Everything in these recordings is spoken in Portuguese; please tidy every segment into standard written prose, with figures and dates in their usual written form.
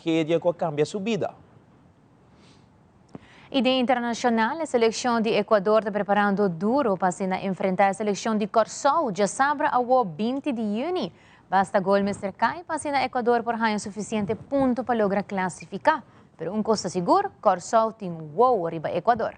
tragedia que cambia su vida. E de internacional, a seleção de Equador está preparando duro para se enfrentar a seleção de Corsol, já sabe a 20 de junho. Basta gol Mr. Kai para se Equador por ganhar suficiente ponto para lograr classificar. Pero coisa seguro, Corsol tem wow arriba Equador.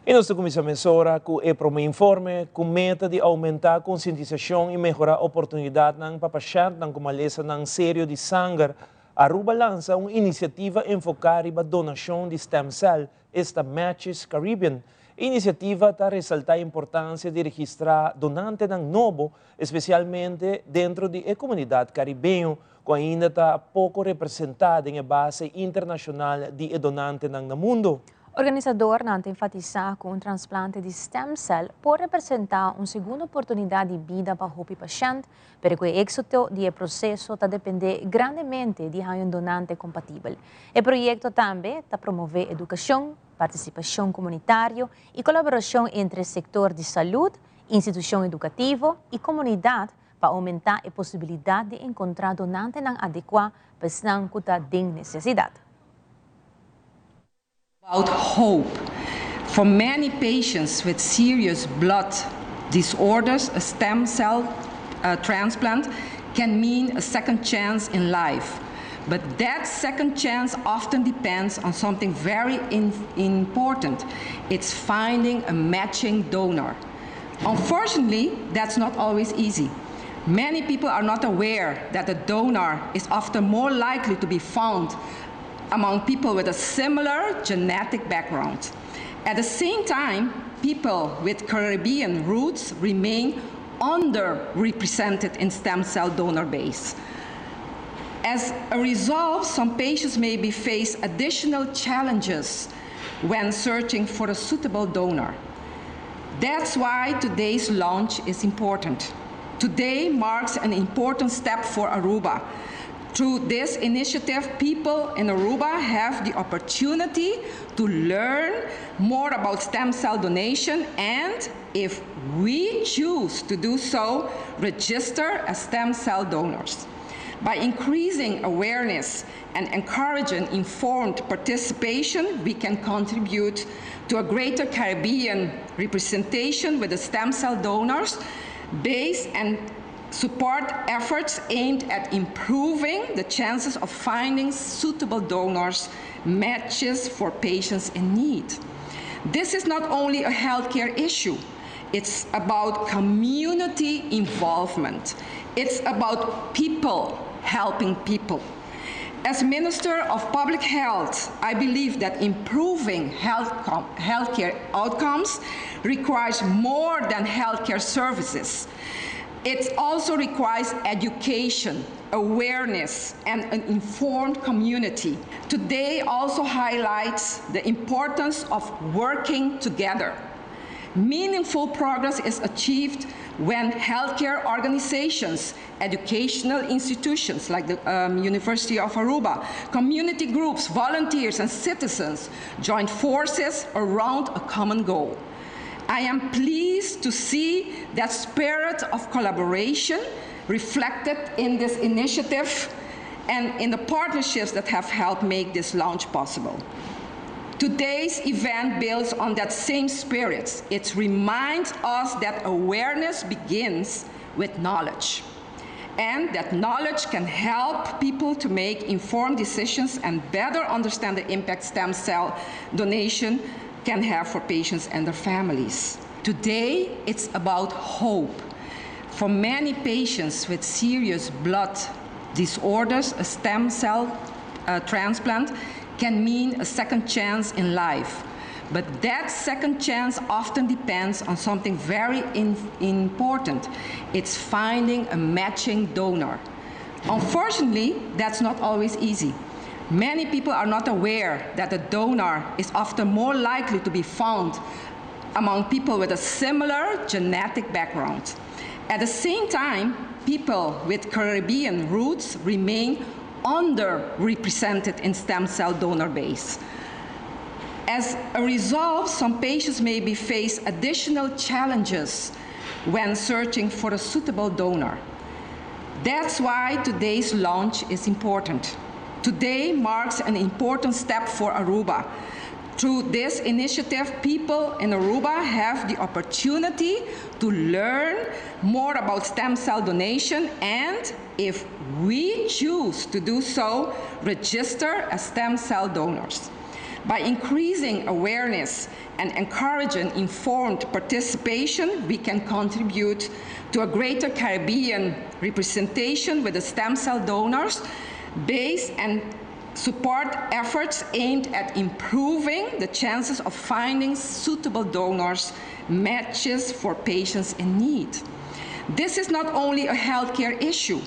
E nossa comissão emissora com o informe com meta de aumentar a conscientização e melhorar a oportunidade para pacientes com uma lesão séria de sangue. Aruba lança uma iniciativa enfocada na donação de stem cell, esta Matches Caribbean. A iniciativa está ressaltar a importância de registrar donantes novo, especialmente dentro da comunidade caribenha, que ainda está pouco representada na base internacional de donantes no mundo. O organizador não enfatiza que um transplante de stem cell pode representar uma segunda oportunidade de vida para o paciente, mas que o êxito do processo está depender grandemente de um donante compatível. O projeto também está promover educação, participação comunitária e colaboração entre o setor de saúde, instituição educativa e comunidade para aumentar a possibilidade de encontrar donantes adequados para os que têm necessidade. About hope. For many patients with serious blood disorders, a stem cell transplant can mean a second chance in life. But that second chance often depends on something very important. It's finding a matching donor. Unfortunately, that's not always easy. Many people are not aware that a donor is often more likely to be found among people with a similar genetic background. At the same time, people with Caribbean roots remain underrepresented in stem cell donor base. As a result, some patients may face additional challenges when searching for a suitable donor. That's why today's launch is important. Today marks an important step for Aruba. Through this initiative, people in Aruba have the opportunity to learn more about stem cell donation and, if we choose to do so, register as stem cell donors. By increasing awareness and encouraging informed participation, we can contribute to a greater Caribbean representation with the stem cell donors base and support efforts aimed at improving the chances of finding suitable donors matches for patients in need. This is not only a healthcare issue, it's about community involvement. It's about people helping people. As Minister of Public Health, I believe that improving healthcare outcomes requires more than healthcare services. It also requires education, awareness, and an informed community. Today also highlights the importance of working together. Meaningful progress is achieved when healthcare organizations, educational institutions like the University of Aruba, community groups, volunteers, and citizens join forces around a common goal. I am pleased to see that spirit of collaboration reflected in this initiative and in the partnerships that have helped make this launch possible. Today's event builds on that same spirit. It reminds us that awareness begins with knowledge, and that knowledge can help people to make informed decisions and better understand the impact stem cell donation can have for patients and their families. Today, it's about hope. For many patients with serious blood disorders, a stem cell transplant can mean a second chance in life. But that second chance often depends on something very important. It's finding a matching donor. Unfortunately, that's not always easy. Many people are not aware that a donor is often more likely to be found among people with a similar genetic background. At the same time, people with Caribbean roots remain underrepresented in stem cell donor base. As a result, some patients may face additional challenges when searching for a suitable donor. That's why today's launch is important. Today marks an important step for Aruba. Through this initiative, people in Aruba have the opportunity to learn more about stem cell donation and, if we choose to do so, register as stem cell donors. By increasing awareness and encouraging informed participation, we can contribute to a greater Caribbean representation with the stem cell donors base and support efforts aimed at improving the chances of finding suitable donors matches for patients in need. This is not only a healthcare issue,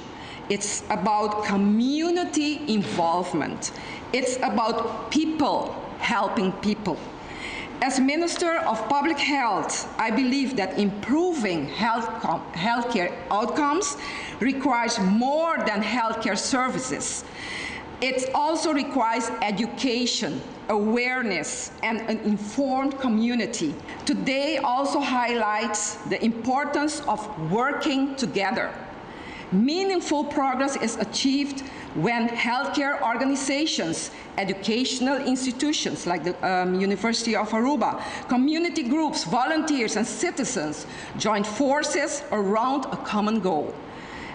it's about community involvement. It's about people helping people. As Minister of Public Health, I believe that improving healthcare outcomes requires more than healthcare services. It also requires education, awareness, and an informed community. Today also highlights the importance of working together. Meaningful progress is achieved when healthcare organizations, educational institutions like the University of Aruba, community groups, volunteers, and citizens join forces around a common goal.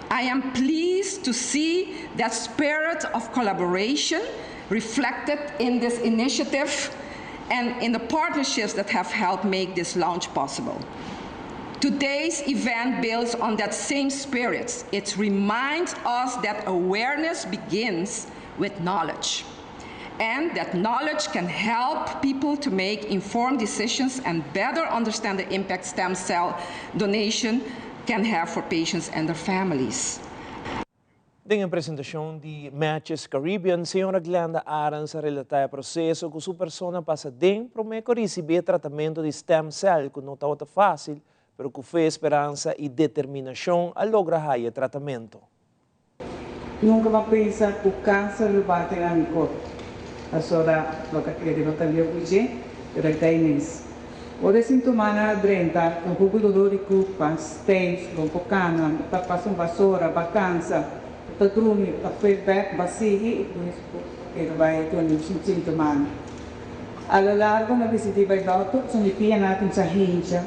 I am pleased to see that spirit of collaboration reflected in this initiative and in the partnerships that have helped make this launch possible. Today's event builds on that same spirit. It reminds us that awareness begins with knowledge, and that knowledge can help people to make informed decisions and better understand the impact stem cell donation can have for patients and their families. Em apresentação de Matches Caribbean, senhora Glenda Arans relata o processo que sua pessoa passa dentro para receber tratamento de stem cell, que não está fácil, mas que fez esperança e determinação a lograr o tratamento. Nunca vai pensar que o câncer bate na minha corpo. A senhora vai querer botar o hoje, eu tenho isso. Ora sintoma na drenta, um pouco de dor de culpa, stens, um pouco cana, passar uma vassoura, vacança, tatrumi, feedback, basigi, isso vai ter um sintoma. A largo na visita vai doutor, sono di pianati in hinja,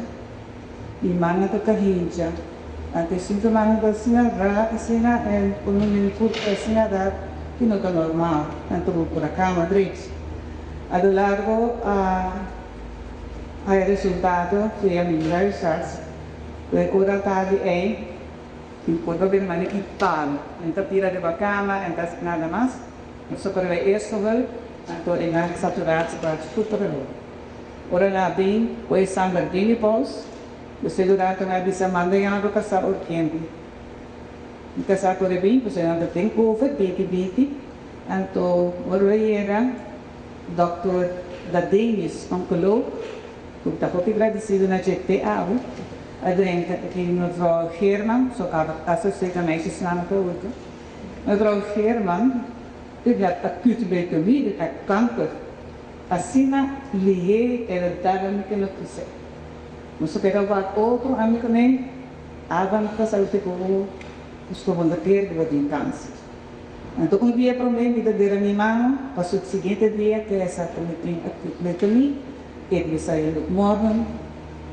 i mana to hinja. Ante sintoma na sinara, sina e con un input sinara, fino a normal, tanto por a cama direita. A largo Hai resultado via migliorare SARS, le cura tali è il poter rimane vital, en tapira de bacana, en das nada más, en super le eerste wel, en to en la saturatie para tutto per loro. Ora na bem, poi sangue dini pos, você durante na bisa manda yang do kasar urgente. In kasar ko de bem, você anda tem COVID, biti, en to ora era Dr. da Danish oncoloog. Ik heb ook agradecido na GPA, que mevrouw Geerman, zo kan het associëren meisjes namen gehoord. Mevrouw Geerman, die had acute leukemie, die had kanker. Asina lié era darme que não quise. Mas pega wat outro amigo nem, avan ka sa ute ko gusto mo ter de vadin câncer. Então com dia problema de der minha mão, passou o seguinte dia que essa acute leukemie ik besai morgen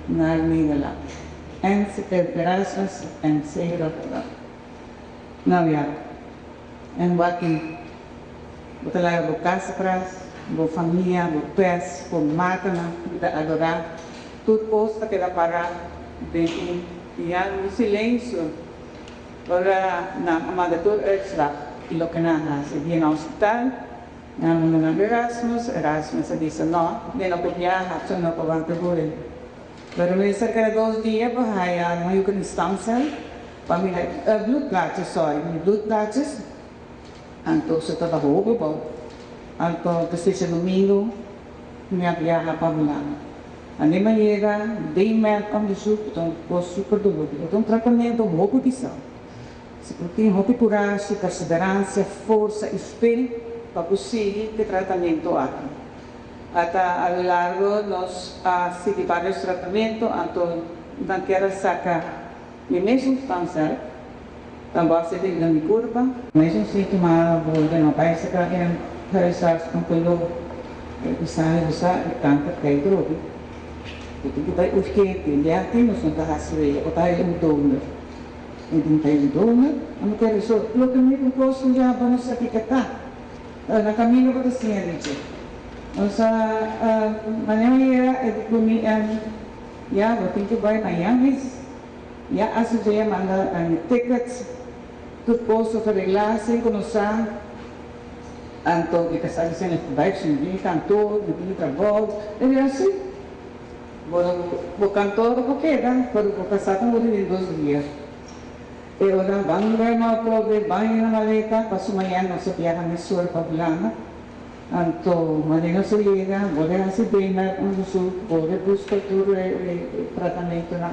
naar Nederland. En ze Erasmus en zeker nou ja, en wat in talaga bo casa pras, bo família, bo pés, bo máquina, de adorar, tudo posta que dá para bem e no silêncio, para na amada todo uitslag, e lo que nada, se viene ao hospital. Namun dengan Erasmus disse não, não pode viajar, só não pode trabalhar. Pero me cerca de 2 dias para ir a uma instância, para mim blood clots, blood clots, então se estava roubo, então depois domingo me viajar para Milano. A minha maneira de mercam de suco, então foi super duro. Então tratamento roubo de sal. Se tem roubo coragem, perseverança, força, espírito para conseguir o tratamento aqui. Até ao largo nós há vários tratamentos, então dan quero sacar e mesmo substância, também se tem na curva, mesmo se tomar bolsa não vai sacar em realizar com pelo bisa tanta kay droga. Ito kita uskete, liati no son tahaswe, o tayo yung donor. Hindi tayo yung donor. Ano kaya so, lo kami kung posto niya ba na sa pikata? Nakamino ko ta siya dito. O sa manayara, ito kumian, ya, buting ko ba na yamis? Ya, aso siya mga tickets, to posto sa reglase, kung sa anto ikasali siya na bike, hindi kanto, hindi trabaho, e assim. O cantor ko queda, pero o casado morre em 2 dias. E ora vamos ver uma pobre banho na maleta, para sumayan na sa biyahan ni Sur Pablana. Anto, malino sa liga, bole na si Bernard, ang gusto, bole busca tudo e tratamento na.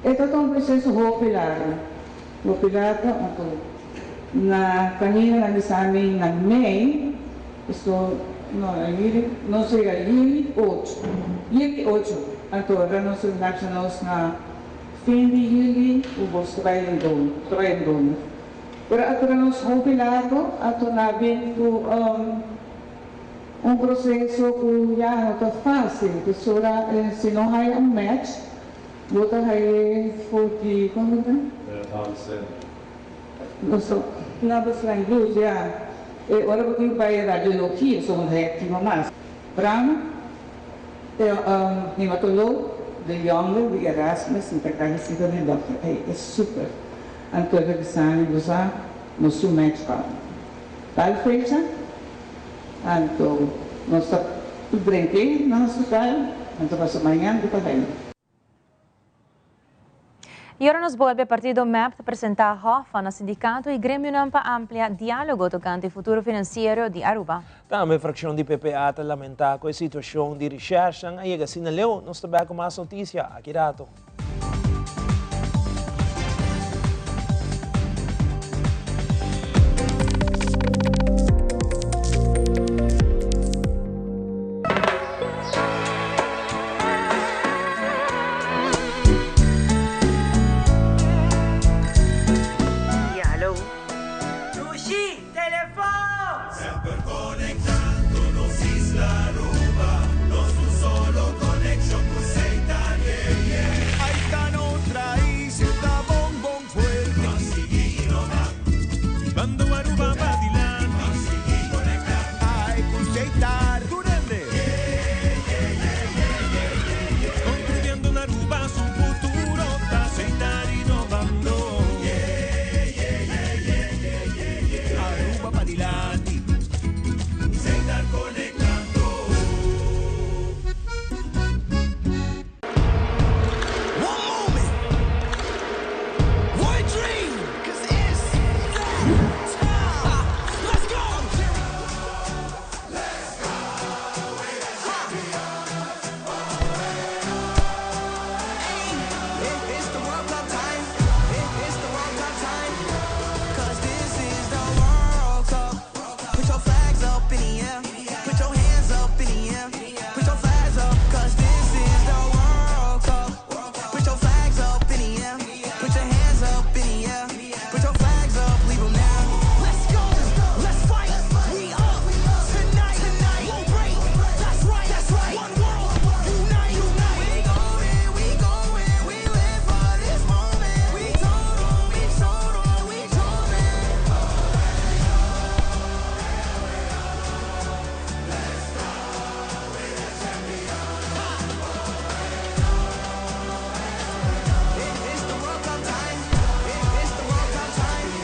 Ito itong proseso hopilar. Hopilar ko, anto, na kanina lang sa amin ng May, so, no seria Yuli 8. Yuli 8. Agora nós nacionais na fim de Yuli, o bolso vai em dono. Pero agora nós jubilado, ato na bem processo que já não está fácil. Pessoa, se não há match, bota aí 40, como é? Não, você inglês já. Ora porque vai radiologia, somos reativos mais. Brahma, hematoloog, de Jonge, de Erasmus, en praktische en dokter. Hij is super. En toen heb ik gezegd, we zijn nog zo match gaan. Tal fecha, en toen nos brinquei no hospital, en toen was het mañana de pareil. Y ahora nos vuelve Partido MEP a presentar Hofan, sindicato y gremio Nampa amplia diálogo tocante el futuro financiero de Aruba. Também a fração de PPA lamentar com a situação de recherche e a sinaleu, nós também com mais notícia aqui dato.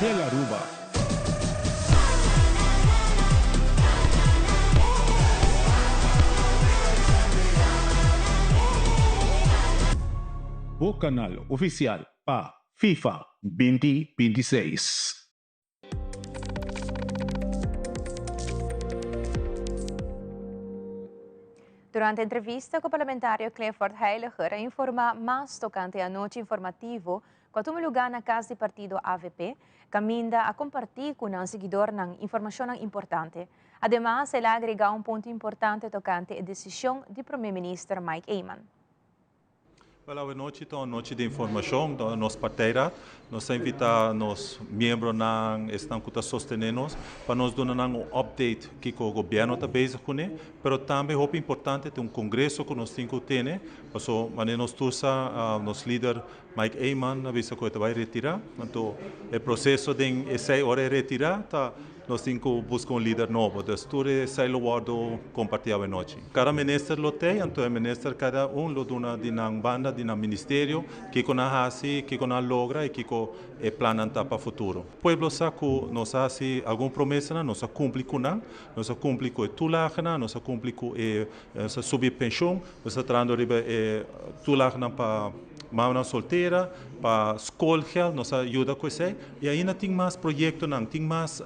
Hotel Aruba. O canal oficial para FIFA 2026. Durante a entrevista com o parlamentar Clifford Heiliger, informa mais tocante a noite informativo quanto lugar na casa de partido AVP, caminha a compartilhar com o seguidor na informação importante. Ademais, ele agrega ponto importante tocante a decisão do primeiro-ministro Mike Eyman. Pela noite, então, noite de informação, nos parteira, nós invitamos os membros que estão sustentando para nos dar um update que o governo está busy com ele, mas também é importante ter congresso que nós temos que ter, porque nós todos, nos líder Mike Eyman, avisa que vai retirar, então o processo de essa hora retirar, nós temos que buscar líder novo, então tudo sai lo guardo compartilhado noite. Cada ministro lo tem, então o ministro cada lo dona de uma banda, de um ministério, que conhece, que logra e que plana para o futuro. O povo sabe que nós fazemos alguma promessa, nós cumprimos, nós cumprimos a tulagem, nós cumprimos a subir pensão, nós trazendo tulagem para mãe solteira, para escola, nos ajuda com isso. E ainda tem mais projetos, tem mais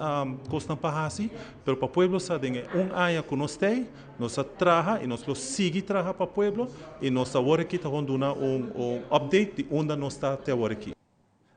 coisas para fazer, mas para o povo sabe área que nós temos, nós trabalhamos e nós seguimos trabalhando para o povo e nós agora aqui estamos dando update de onde nós estamos até agora aqui.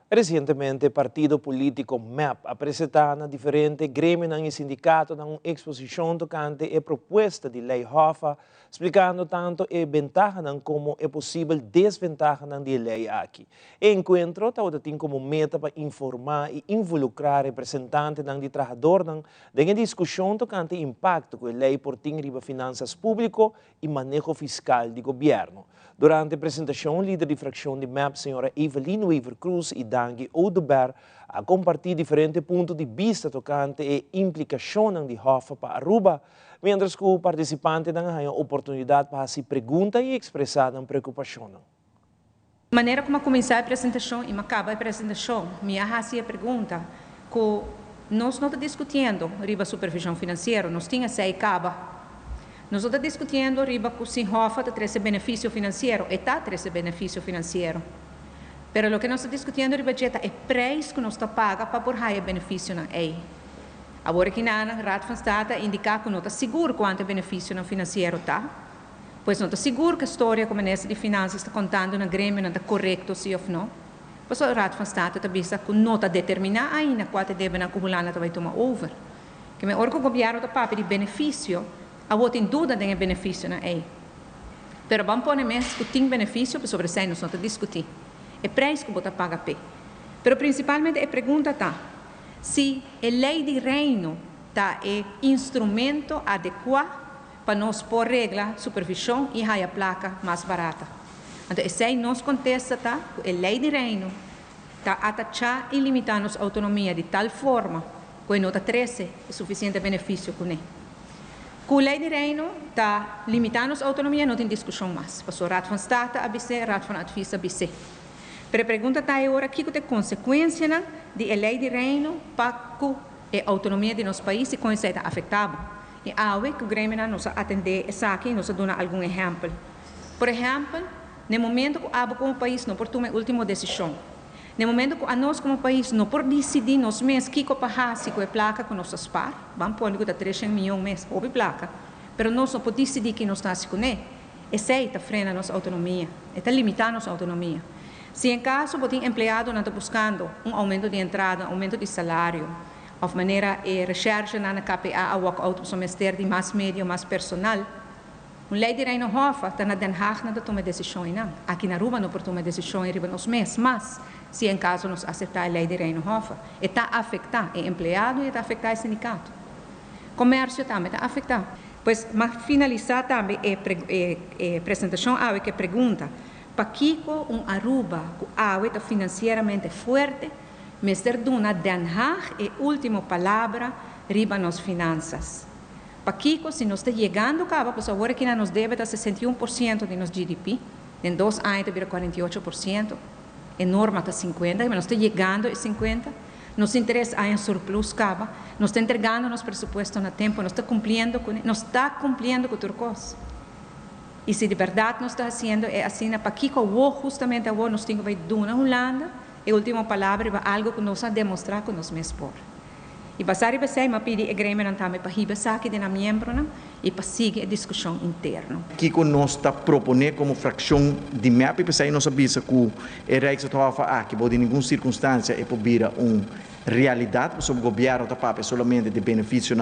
Recentemente, o partido político MAP apresentou diferentes grêmios e sindicatos uma exposição tocante a proposta de lei HOFA, explicando tanto a vantagem como a possível desvantagem da lei aqui. O encontro tem como meta para informar e involucrar representantes de trabalhadores em discussão tocante o impacto que a lei por riba finanças públicas e manejo fiscal do governo. Durante a apresentação, o líder de fração de MAP, senhora Evelyn Weaver Cruz e Dangi Oduber, a compartilhar diferentes pontos de vista tocante a implicação de HOFA para Aruba, mientras que o participante tem a oportunidade para fazer perguntas e expressar a preocupação. A maneira como começar a apresentação e acaba a apresentação, me fazia a pergunta que nós não estamos discutindo riba supervisão financeira, nós tínhamos essa acaba. Nós estamos discutindo riba que se HOFA traz benefício financeiro, e traz benefício financeiro. Pero o que nós estamos discutindo riba é o preço que nós estamos pagando para por o benefício na EI. Agora que na Raad van State indica que não está seguro quanto benefício financeiro está, pois não está seguro que a história que o ministro de Finanças está contando na Grêmio não está correto, sim ou não. Pois a Raad van State está vista que não está determinada ainda quanto devem acumular na vai tomar over. Que me orco o governo está para de benefício, a outra em dúvida tem benefício na EI. Pero vamos pôr mesmo que tem benefício, sobre isso nós não está discutir. É preço que você paga pé. Pero principalmente a pergunta está, se a lei de reino está é instrumento adequado para nós pôr regra, supervisão e a placa mais barata. Então, esse aí nos contesta tá, que a lei de reino está atachar e limitar nossa autonomia de tal forma que não está trazendo suficiente benefício com ele. Com a lei de reino está limitando nossa autonomia, não tem discussão mais. Passou Raad van State a BC, Raad van Advies a BC. Pero a pergunta está agora, que tem consequência de a lei de reino para a autonomia de nosso país e como isso está afetado. E a que o Grêmio nos atender isso aqui, nos dá algum exemplo. Por exemplo, no momento que a como país não por tomar a última decisão, no momento que a nós como país não por decidir nós mesmos que fazer com a placa que nós spar, vamos pôr que 300 milhões mês por placa, pero nós não podemos decidir que nós estamos com ele, isso aí está frena nossa autonomia, está limitando nossa autonomia. Se em caso o empregado não está buscando aumento de entrada, aumento de salário, ou maneira recherche na KPA, a walk-out do semestre de mais médio, mais personal, a lei de reino HOFA está na Den Haag não toma decisões não. Aqui na Aruba não toma decisões riba nos meses, mas se em caso nos aceitar a lei de reino HOFA, está afetando o empregado e está afetando o sindicato. Comércio também está afetando. Pois, mas finalizar também a apresentação, a que pergunta, para que Aruba que está financeiramente forte, mas ter duna Den Haag é a última palavra riba nas finanças. Para que se nós está chegando cá, pois agora que nos deve dar 61% de nosso GDP, em 2 anos vira 48%, em norma está 50%, mas nós está chegando a 50%, nos interessa em surplus cá, nós está entregando nosso presupuesto no tempo, nós está cumprindo com o turcos. E se de verdade nós está fazendo é assim, para que justamente agora nós temos que ir na Holanda, a última palavra é algo que nós vamos demonstrar que nós mesmos por. E passar e passar, mas pedir a Grêmio também para riba saque de membro e para seguir a discussão interna. Que nós está propondo como fração de MAP, para nós avisa que o Rijkshof que pode em nenhuma circunstância é para vir uma realidade sobre o governo da PAP somente de benefício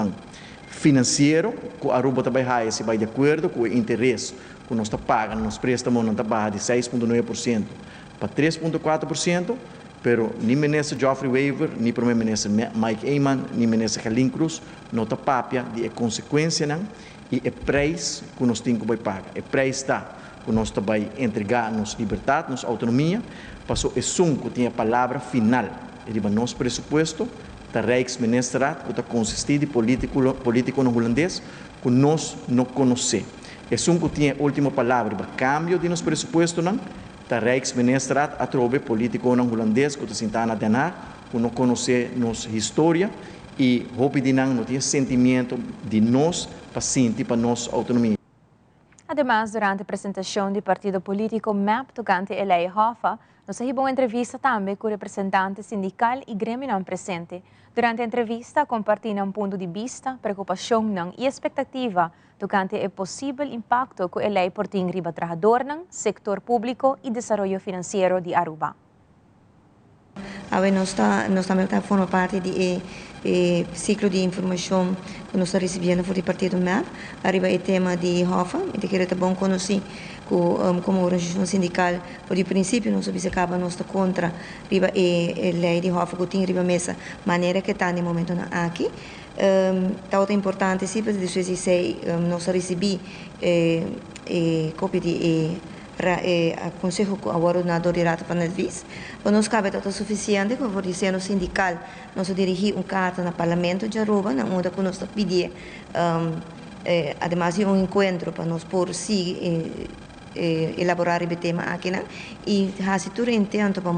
financeiro, que Aruba também vai se vai de acordo com o interesse que nós está pagando, nos préstamos não está pagando de 6,9% para 3,4%, pero nem ministro Geoffrey Weaver, nem primeiro-ministro Mike Eyman, nem ministro Helene Cruz, não está papia de consequência não, e é preço que nós temos que pagar, é preço está que nós vai entregar nossa liberdade, nossa autonomia, passou é que tem a palavra final, e para nosso pressuposto, da Rijksministeraat, que está consistido de político no holandês, que nós não conhecemos. É que tem a última palavra, para cambio de nosso pressuposto, não, da Rijksministeraat, a trove político no holandês, que está sentado a denar, que não conhece nossa história, e hope de não tem sentimento de nós, para sentir para nossa autonomia. Además, durante a apresentação do partido político MAP tocante a lei Hoffa, nós recebemos entrevista também com o representante sindical e grêmio não presente. Durante a entrevista, compartilham ponto de vista, preocupação e expectativa tocante o possível impacto que a lei por tem riba trabalhador, setor público e desenvolvimento financeiro de Aruba. Nós também formamos parte do ciclo de informação que nós recebemos do partido MAP. Arriba o tema de Hoffa, e que é bom conhecer como organização sindical, por princípio, nós acaba nós contra a lei de Hoffa que tem riba mesa, maneira que está no momento aqui. É importante, sim, porque nós recebemos cópia de Conselho Coordenador de Rato para Netvis. Nós cabe todo suficiente, como disse no sindical, nós dirigimos carta no Parlamento de Aruba, onde nós pedimos, además de encontro para nós por elaborar o tema aqui, e se tudo intento para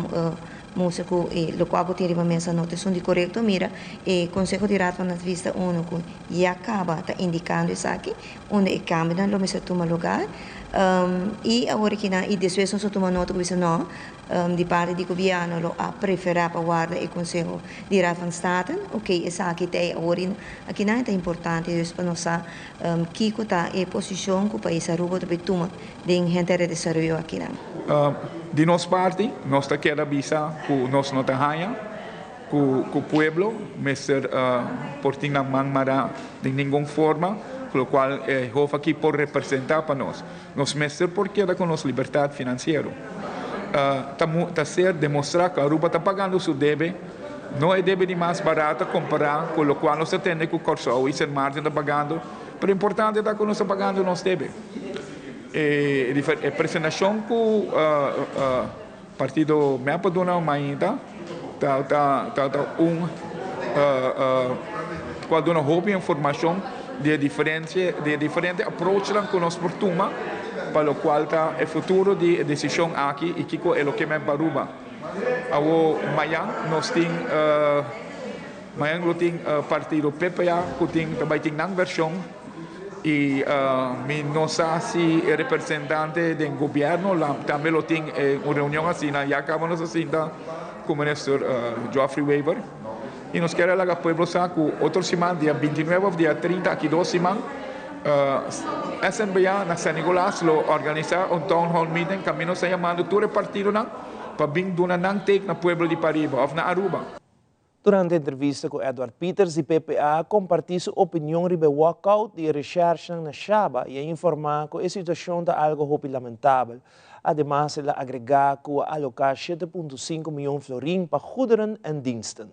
músico lo qual tem uma mesa notação de correto mira e Conselho de Rato na vista único e acaba tá indicando isso aqui onde é câmbio não me se toma lugar e agora que na e depois nós toma nota que não de parte do governo lo a preferar para guardar o Conselho de Rato van Staten ok isso aqui tem agora aqui não é importante isso para nós que está a posição que o país Aruba também toma de gente de desenvolvimento aqui não de nossa parte, nós queremos avisar que nós não temos que o povo, mas por ter na mão de nenhuma forma, com o qual o aqui pode representar para nós. Nós mestre porque da com nossa liberdade financeira. Está ser demonstrar que a Aruba está pagando seu débito, não é débito mais barato comparar com o qual nós temos que o Corsol e ser margem está pagando, mas o importante é que nós estamos pagando nosso débito. A apresentação que o partido me dona ainda qual dona roupa informação de diferente approach que nós portamos para o qual está o futuro de decisão aqui e que é o que me Aruba. Amanhã nós temos partido PPA que também tem uma versão e não sei se é representante do governo também lo tem uma reunião assim já acabamos assim com o ministro Geoffrey Weaver e nós queremos que o povo saiba que outra semana dia 29 ou dia 30 aqui 2 semanas Assembleia na San Nicolás lo organizar town hall meeting kami nós chamando todo o partido para vir donar não take na pueblo de Pariba ou na Aruba. Durante a entrevista com Edward Peters, o PPA compartiu sua opinião sobre o walkout de recherche na Shaba e informar que a situação está algo lamentável. Además, ela agregar que alocar 7,5 milhões de florins para goederen en diensten.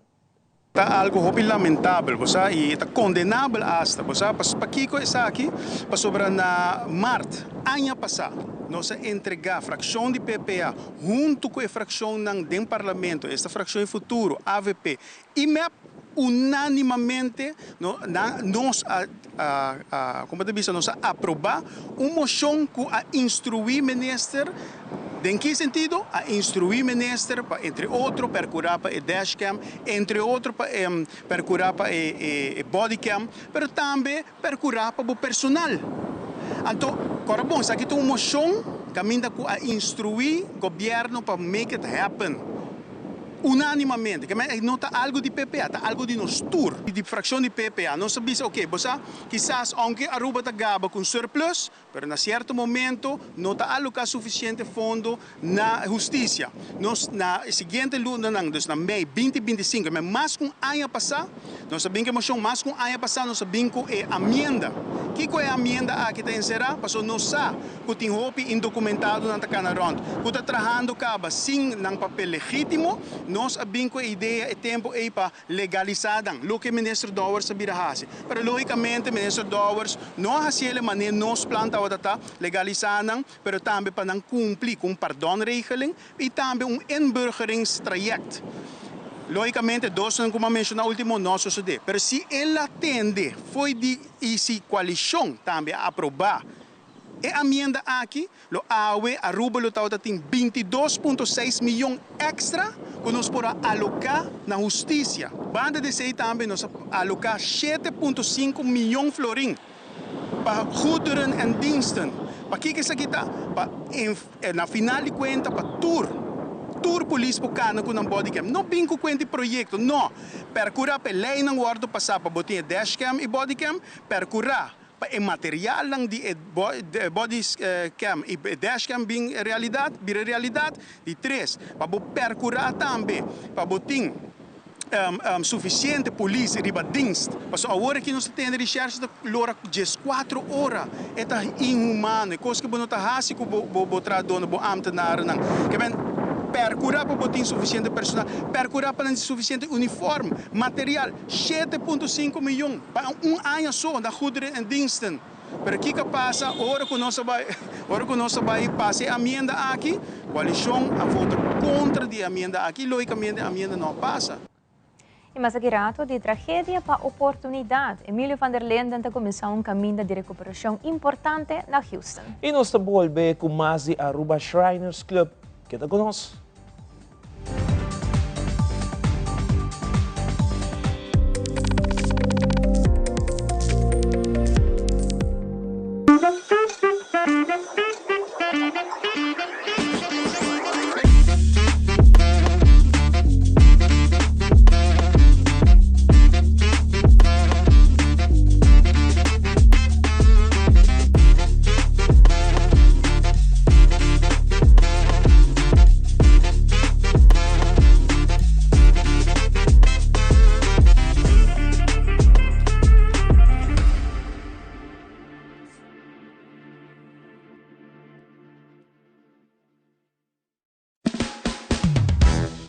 Está algo lamentável, e está condenável hasta, para Kiko está aqui, para sobre na Marte, ano passado, nós entregar a fração de PPA junto com a fração do Parlamento, esta fração em futuro, AVP, e MEP, unanimamente, nós aprovar uma moção que a instruir o ministro. Em que sentido? A instruir o ministro, entre outros, para curar para o dashcam, entre outros, para curar para o bodycam, mas também para curar para o personal. Então, bom, aqui tem uma moção que a instruir o governo para make it happen. Unanimamente, que não está algo de PPA, está algo de nós tour, de fração de PPA. Nós sabemos, ok, quizás, aunque Aruba está gaba com surplus, mas na certo momento não está alocar suficiente fundo na justiça. Nós, na seguinte luna, na May 2025, mas mais com ano passado, Nós sabemos que a moção mais com a passada, nós sabemos que é a amenda. O que é a amenda aqui está encerrada? Passou não sabe que tem roupa indocumentado na Canaronto. Que está trabalhando caba sim num papel legítimo, nós sabemos que a ideia é tempo aí para legalizar o que o ministro Dowers sabia fazer. Mas logicamente, o ministro Dowers não faz de maneira nós planta o legalizar, mas também para não cumprir com pardonregeling e também inburgeringstraject. Logicamente, dois não como mencionar último não suceder. Mas se ele atende, foi de essa coalição também a aprovar. E a amenda aqui, o AUE, a Aruba, tem 22,6 milhões extra que nós podemos alocar na justiça. Banda de sei também, nós alocar 7,5 milhões florim para goederen en diensten. Para que isso aqui está? Na final de contas, para tour polícia para com um bodycam. Não bingo com esse projeto, não. Percurar para lei não guardo passar para botar dashcam e bodycam, percurar para o material de bodycam e dashcam bem realidade, de três. Para percurar também, para botar suficiente polícia riba dienst. Mas agora que nós temos recherche da lora 4 horas, é inhumano. Coisa que não está fácil que botar dono bo ambtenaar não. Que bem percurar para botar suficiente personal, percurar para ter suficiente uniforme, material 7,5 milhões para ano só da goederen en diensten. Pero que passa, hora que nós vai passar a amenda aqui, coalição a votar contra a amenda aqui, logicamente a amenda não passa. E mas aqui rato de tragédia para oportunidade, Emilio van der Linden está começando caminho de recuperação importante na Houston. E nós estamos voltando com mais de Aruba Shriners Club. Queda conosco.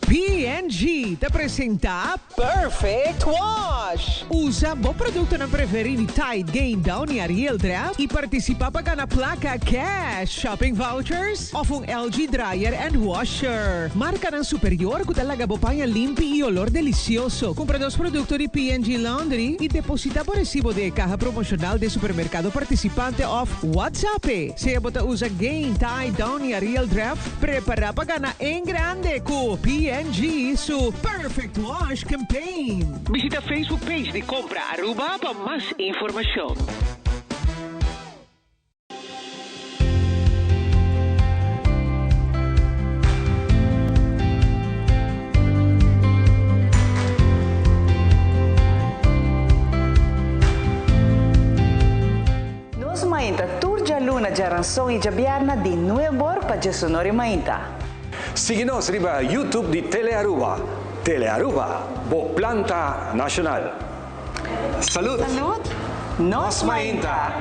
P&G te apresenta Perfect Wash. Usa bom produto na preferir Tide, Gain Down e Ariel Draft e participa para na placa Cash, shopping vouchers ou LG Dryer and Washer. Marca ng superior que talaga bopaya limpi e olor delicioso. Compra dos produtos de P&G Laundry e deposita por recibo de caja promocional de supermercado participante of WhatsApp. Se bota usa Gain, Tide, Down e Ariel Draft, prepara para na em grande com P&G su Perfect Wash Campaign. Visita Facebook page de Compra Aruba para más información. Nos mainta Tour de Luna de Aranção e Jabiarna de Nuevor para Sonora Mainta. Siga-nos riba YouTube de Telearuba. Telearuba, bo planta nacional. Salud! Salud! Nos mainta!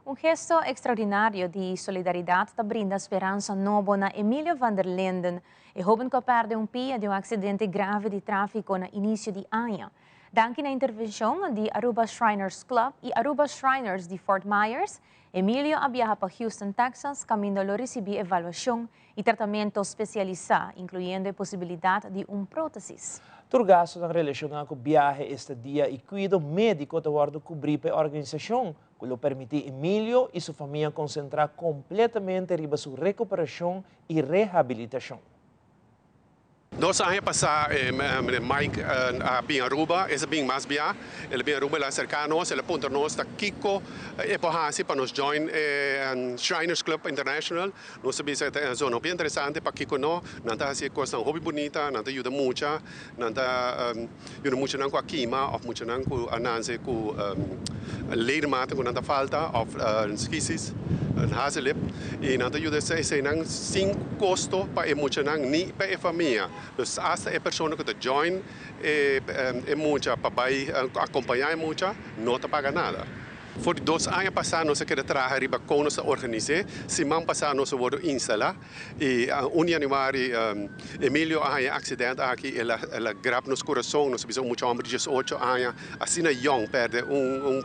Um gesto extraordinário de solidariedade está brinda esperança nova na Emilio van der Linden, e jovem que perde pia de acidente grave de tráfico no início de ano. Danke na intervenção de Aruba Shriners Club e Aruba Shriners de Fort Myers, Emilio viaja para Houston, Texas, caminho a receber avaliação e tratamento especializado, incluindo a possibilidade de prótesis. Turgasto na relação com viagem este dia e cuidado médico de guarda cobrir a organização, que lhe permite Emilio e sua família concentrar completamente em sua recuperação e reabilitação. 2 años pasados, Mike bien Aruba, es bien más bien, el bien Aruba la cercanos, el punto nos está Kiko, epohasi para nos join Shriners Club International, nos sabemos que es una bien interesante para Kiko no, nanta hace cosas hobby bonita, nanta ayuda mucho, nanta ayuda mucho nan ko akima, of mucho nan ko ananse ko ledematen ko nanta falta, of skisis. Een hazelip en nanta ayuda se nang sin costo para mucho nang ni para familia. Dus hasta a persona que te join mucha para acompañar mucha no te paga nada. Voor 2 anos passados, nós queremos trabalhar riba com nós organizar. Semana passada, nós vamos instalar. E 1 januário, Emílio a um acidente aqui, ela grava nos coração. Nós precisamos muito homem de 18 anos. Assim, young perde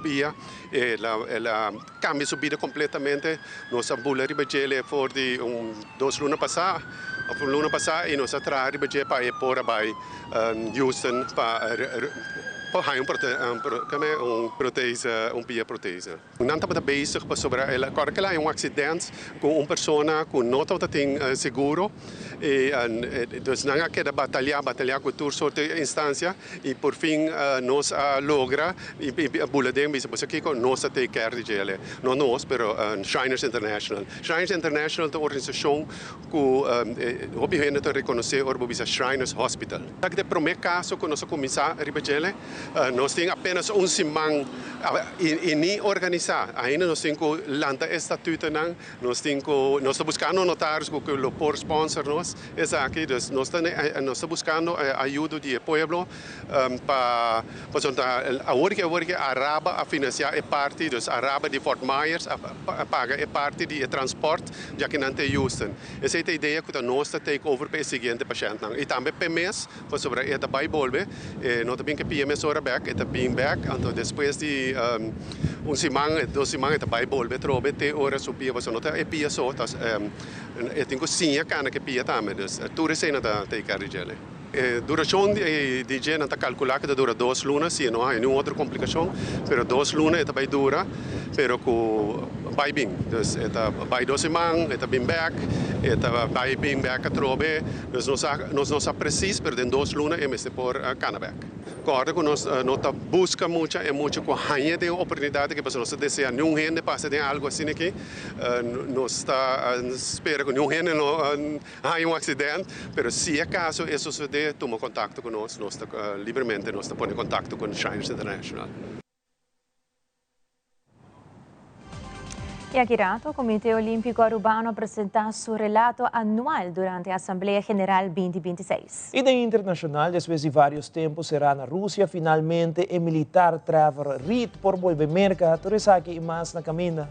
dia. Ela cambia sua vida completamente. Nós ambula riba gele por 2 lunas passadas. Por luna passada, e nós trabalhamos riba gele para ir para Houston para pia proteína. Não estava bezig sobre ela, porque ela é acidente com pessoa que não tem seguro e dus não quer batalhar com toda sorte de instância e por fim nós logra e buladem bisa aqui com nós take care de ela. Não nós, pero Shriners International. Shriners International é uma organização que obviamente te reconhecer orbo bisa Shriners Hospital. Aqui é o primeiro caso que nós começar a ribajele. Nós temos apenas semana e nem organizar. Ainda nós temos lanta estatuto nós estamos buscando notários que lo por sponsor nós. Aqui, nós estamos buscando ajuda do povo para a Araba a financiar a parte dos Araba de Fort Myers a pagar a parte de transporte já que não tem Houston. Essa é a ideia que nós take over para o seguinte paciente. E também PMS sobre esta vai volver. Nós também que PMS ora back, esta being back, então depois de semana, 2 semanas esta vai volver trobe te ora subir, você nota é pia só, eu tenho sim cana que pia também, tudo isso ainda tem carregele. Duração de dia não está calculada que dura 2 lunas, se não há nenhuma outra complicação, mas 2 lunas esta vai dura, pero com vai bem, esta vai 2 semanas, esta bem back, esta vai bem back a trobe, nós não sabemos preciso, mas em 2 lunas é mesmo por cana back. Claro que nós busca muito com a de oportunidade que nós deseja nenhum gente passa de algo assim aqui, nós espera que nenhum gente não haja acidente, mas se acaso isso suceder, toma contato com nós livremente nós põe em contato com Shriners International. E a Quirato, o Comitê Olímpico Arubano apresenta seu relato anual durante a Assembleia General 2026. E da internacional, depois de vários tempos, será na Rússia, finalmente, o militar Trevor Reed por volver merca, tudo aqui e mais na caminha.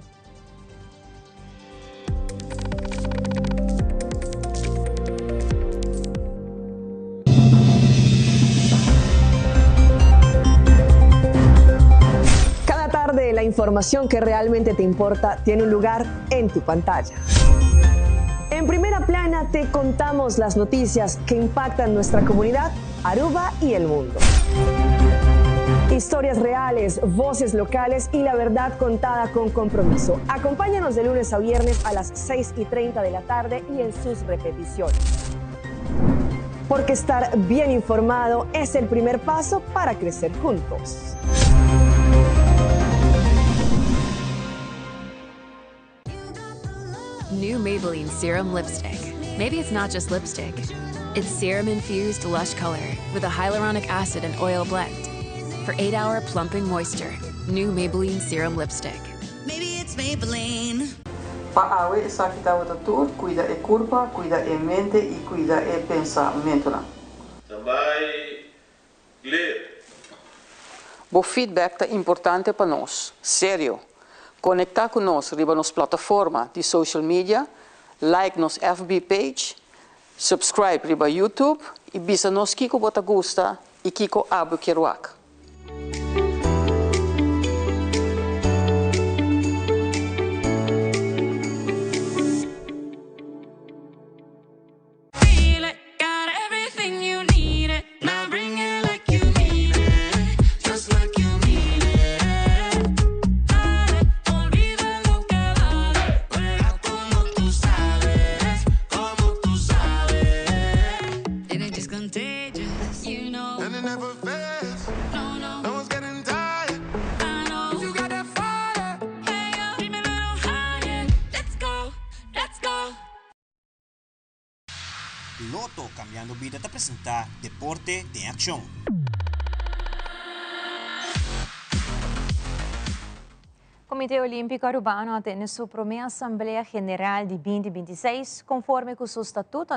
La información que realmente te importa tiene un lugar en tu pantalla. En Primera Plana te contamos las noticias que impactan nuestra comunidad, Aruba y el mundo. Historias reales, voces locales y la verdad contada con compromiso. Acompáñanos de lunes a viernes a las 6:30 de la tarde y en sus repeticiones. Porque estar bien informado es el primer paso para crecer juntos. New Maybelline Serum Lipstick. Maybe it's not just lipstick. It's serum-infused lush color with a hyaluronic acid and oil blend. For 8-hour plumping moisture. New Maybelline Serum Lipstick. Maybe it's Maybelline. Paawe sa kita watatur, cuida e curva, cuida e mente e cuida e pensamento. Também ler. O feedback é importante para nós, sério. Conectar conosco riba nos plataforma de social media, like nos FB page, subscribe riba YouTube e bisa nos kiko bota gusta e kiko abo keruak. Loto Cambiando Vida te presenta Deporte de Acción. Comitê Olímpico Arubano tem sua primeira Assembleia General de 2026, conforme com o seu estatuto,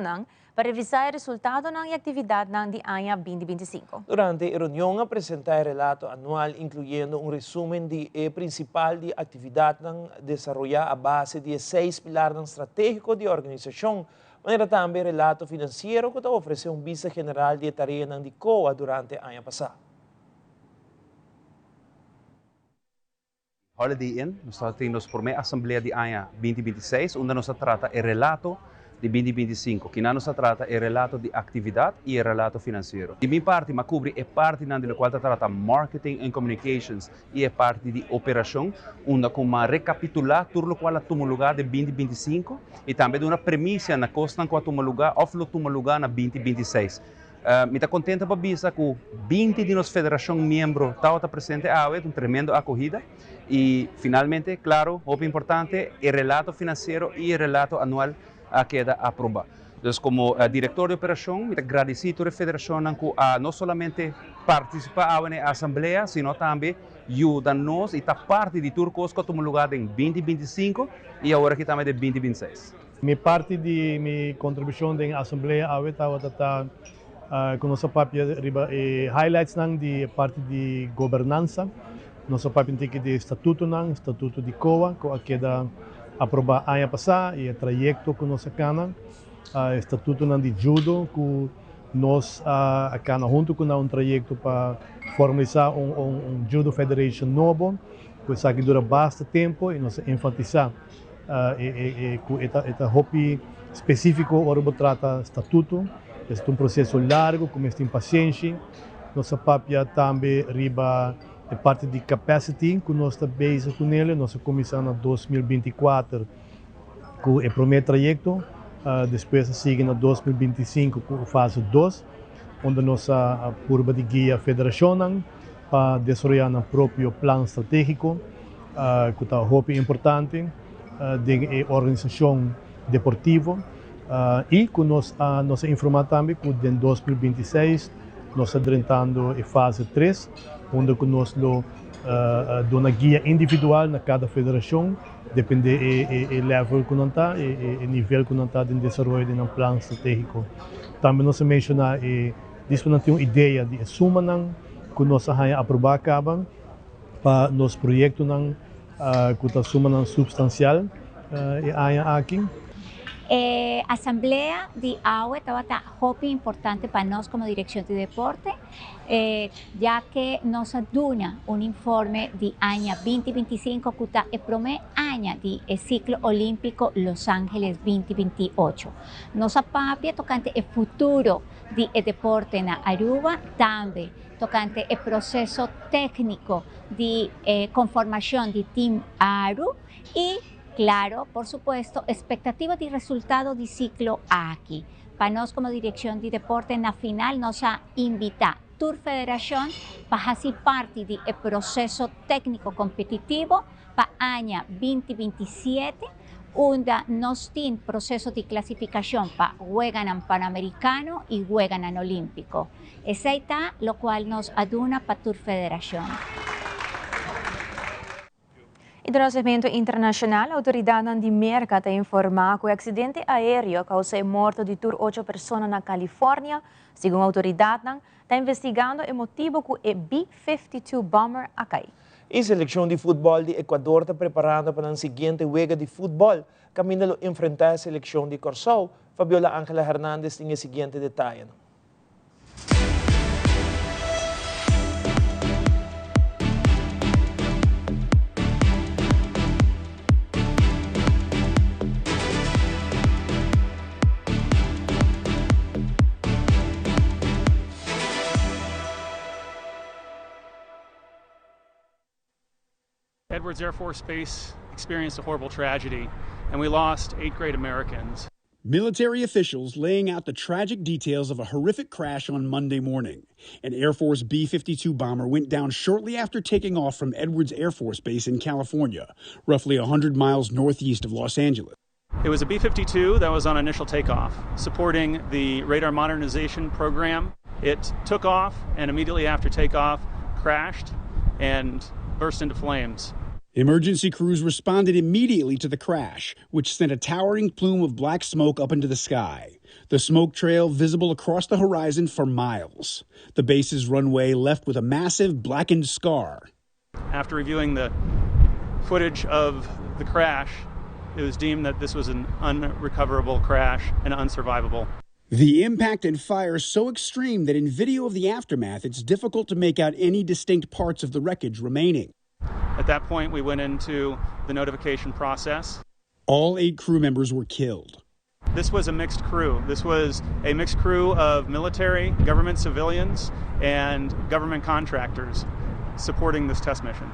para revisar o resultado e atividade de ano 2025. Durante a reunião, apresentar o relato anual, incluindo resumo de principal de atividade desenvolvida a base de 6 pilares estratégicos de organização, maneira também relato financeiro que ofereceu vice-general de tarefa de COA durante o ano passado. Holiday Inn, nós temos por meio Assembleia de ano 2026, onde nós trata o relato de 2025, que não se trata o relato de atividade e o relato financeiro. De minha parte, me cobre a parte na qual trata marketing and communications e a parte de operação, onde como recapitular tudo o qual tomou lugar de 2025 e também de uma premissa na costa que tomou lugar ou tomou lugar na 2026. Me está contente para dizer que 20 de nossa federação membro está presente a uma tremenda acolhida e finalmente, claro, o importante, o relato financeiro e o relato anual queda aprovado. Então, como diretor de operação, me agradecido à federação que não somente participa na assembleia, sino também ajuda-nos e está parte de turcos que tomou lugar em 2025 e agora que também de 2026. Minha parte de minha contribuição na assembleia está com nossa papel highlights de parte de governança, nosso papel de estatuto de COA, que queda aprovado ano passado e o trajeto com nossa cana, estatuto de judo, que nós cana junto com um trajeto para formalizar judo federation novo, que dura bastante tempo e nós enfatizar com este hobby específico para trata estatuto. É processo largo, com esta impaciência. Nossa papel também riba a parte de capacity, que nós estamos base com ele. Nós começamos em 2024 com o primeiro trajeto, depois sigue em 2025 com a fase 2, onde nossa curva de guia federação para desenvolver o próprio plano estratégico, que é muito importante, de organização deportiva. E que nós informamos também que em 2026 nós estamos entrando em fase 3, onde nós damos uma guia individual na cada federação, depende do level que não está, o nível que não está de desenvolvimento no plano estratégico. Também nós mencionamos que nós temos uma ideia de suma que nós vamos aprovar para nosso projeto que está suma substancial aqui. Asamblea de AUE estaba muy importante para nosotros como dirección de deporte, ya que nos aduna un informe de año 2025 que está el primer año del ciclo olímpico Los Ángeles 2028. Nos apapia tocante el futuro del deporte en Aruba, también tocante el proceso técnico de conformación de Team Aru y claro, por supuesto, expectativas de resultado del ciclo aquí. Para nosotros como Dirección de Deporte, en la final nos ha invitado Tour Federación para hacer parte del proceso técnico competitivo para el año 2027, donde nos tiene proceso de clasificación para juegan Panamericano y juegan Olímpico. Esa está lo cual nos aduna para Tour Federación. E do nascimento internacional, a autoridade de Merca informa que o acidente aéreo causou a morte de 8 pessoas na Califórnia. Segundo a autoridade, está investigando o motivo que o B-52 bomber a cair. A seleção de futebol de Equador está preparando para a seguinte juega de futebol, caminhando a enfrentar a seleção de Corsou. Fabiola Ángela Hernández tem o seguinte detalhe. Edwards Air Force Base experienced a horrible tragedy, and we lost 8 great Americans. Military officials laying out the tragic details of a horrific crash on Monday morning. An Air Force B-52 bomber went down shortly after taking off from Edwards Air Force Base in California, roughly 100 miles northeast of Los Angeles. It was a B-52 that was on initial takeoff, supporting the radar modernization program. It took off and immediately after takeoff crashed and burst into flames. Emergency crews responded immediately to the crash, which sent a towering plume of black smoke up into the sky. The smoke trail visible across the horizon for miles. The base's runway left with a massive blackened scar. After reviewing the footage of the crash, it was deemed that this was an unrecoverable crash and unsurvivable. The impact and fire so extreme that in video of the aftermath, it's difficult to make out any distinct parts of the wreckage remaining. At that point, we went into the notification process. All 8 crew members were killed. This was a mixed crew. This was a mixed crew of military, government civilians, and government contractors supporting this test mission.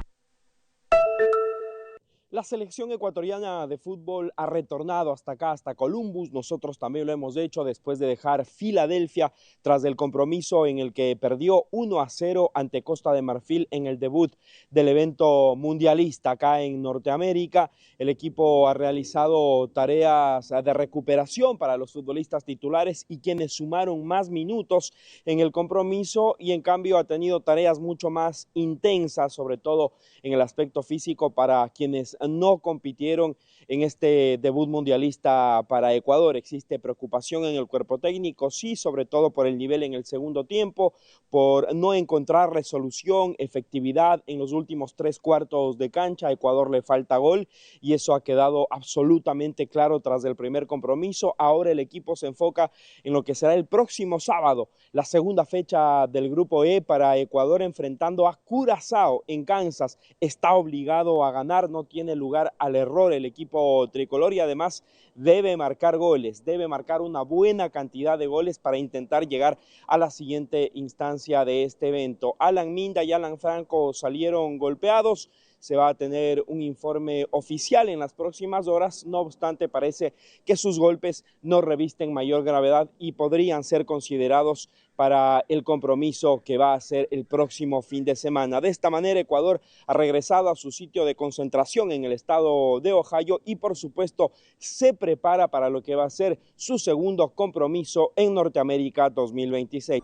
La selección ecuatoriana de fútbol ha retornado hasta acá, hasta Columbus. Nosotros también lo hemos hecho después de dejar Filadelfia tras el compromiso en el que perdió 1-0 ante Costa de Marfil en el debut del evento mundialista acá en Norteamérica. El equipo ha realizado tareas de recuperación para los futbolistas titulares y quienes sumaron más minutos en el compromiso, y en cambio ha tenido tareas mucho más intensas, sobre todo en el aspecto físico, para quienes no compitieron en este debut mundialista para Ecuador. Existe preocupación en el cuerpo técnico, sí, sobre todo por el nivel en el segundo tiempo, por no encontrar resolución, efectividad en los últimos 3 cuartos de cancha. A Ecuador le falta gol y eso ha quedado absolutamente claro tras el primer compromiso. Ahora el equipo se enfoca en lo que será el próximo sábado, la segunda fecha del Grupo E para Ecuador, enfrentando a Curazao en Kansas. Está obligado a ganar, no tiene lugar al error el equipo tricolor, y además debe marcar goles, debe marcar una buena cantidad de goles para intentar llegar a la siguiente instancia de este evento. Alan Minda y Alan Franco salieron golpeados. Se va a tener un informe oficial en las próximas horas. No obstante, parece que sus golpes no revisten mayor gravedad y podrían ser considerados para el compromiso que va a ser el próximo fin de semana. De esta manera, Ecuador ha regresado a su sitio de concentración en el estado de Ohio y, por supuesto, se prepara para lo que va a ser su segundo compromiso en Norteamérica 2026.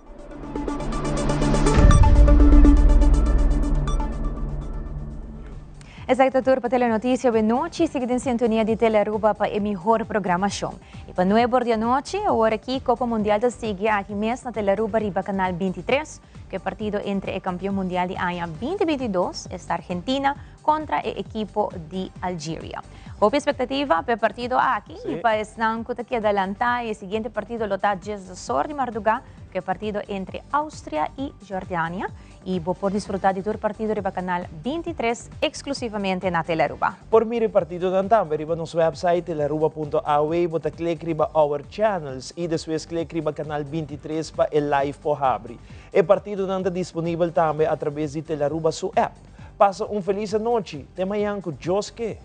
Essa é a tour para Telenotícia. Boa noite. Siga em sintonia de Telearuba para a melhor programação. E para 9 da noite, agora aqui, Copa Mundial da sigue aqui mesmo na Telearuba, riba canal 23, que é partido entre o campeão mundial de AIA 2022, esta Argentina, contra o equipo de Algeria. Houve expectativa para o partido aqui, e para não que adelantar, o seguinte partido está 10 horas de madrugada, que é partido entre Áustria e Jordânia. E vou por desfrutar de todo o partido riba canal 23 exclusivamente na Telearuba. Por mire partido dantam, riba nosso website telearuba.aw, bota click riba our channels e depois click riba canal 23 para el live por abrir. E partido danta disponível também através de Telearuba su app. Passa feliz noite. Até amanhã com Josque.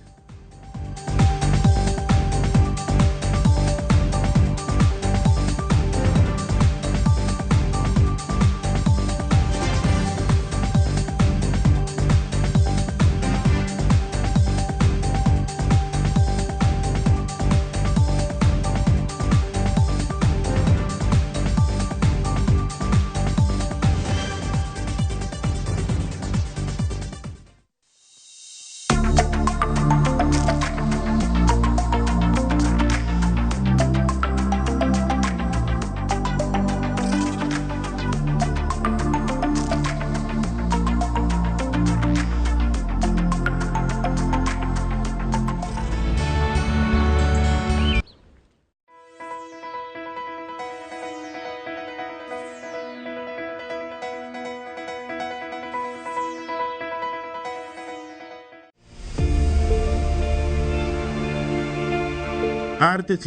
Artes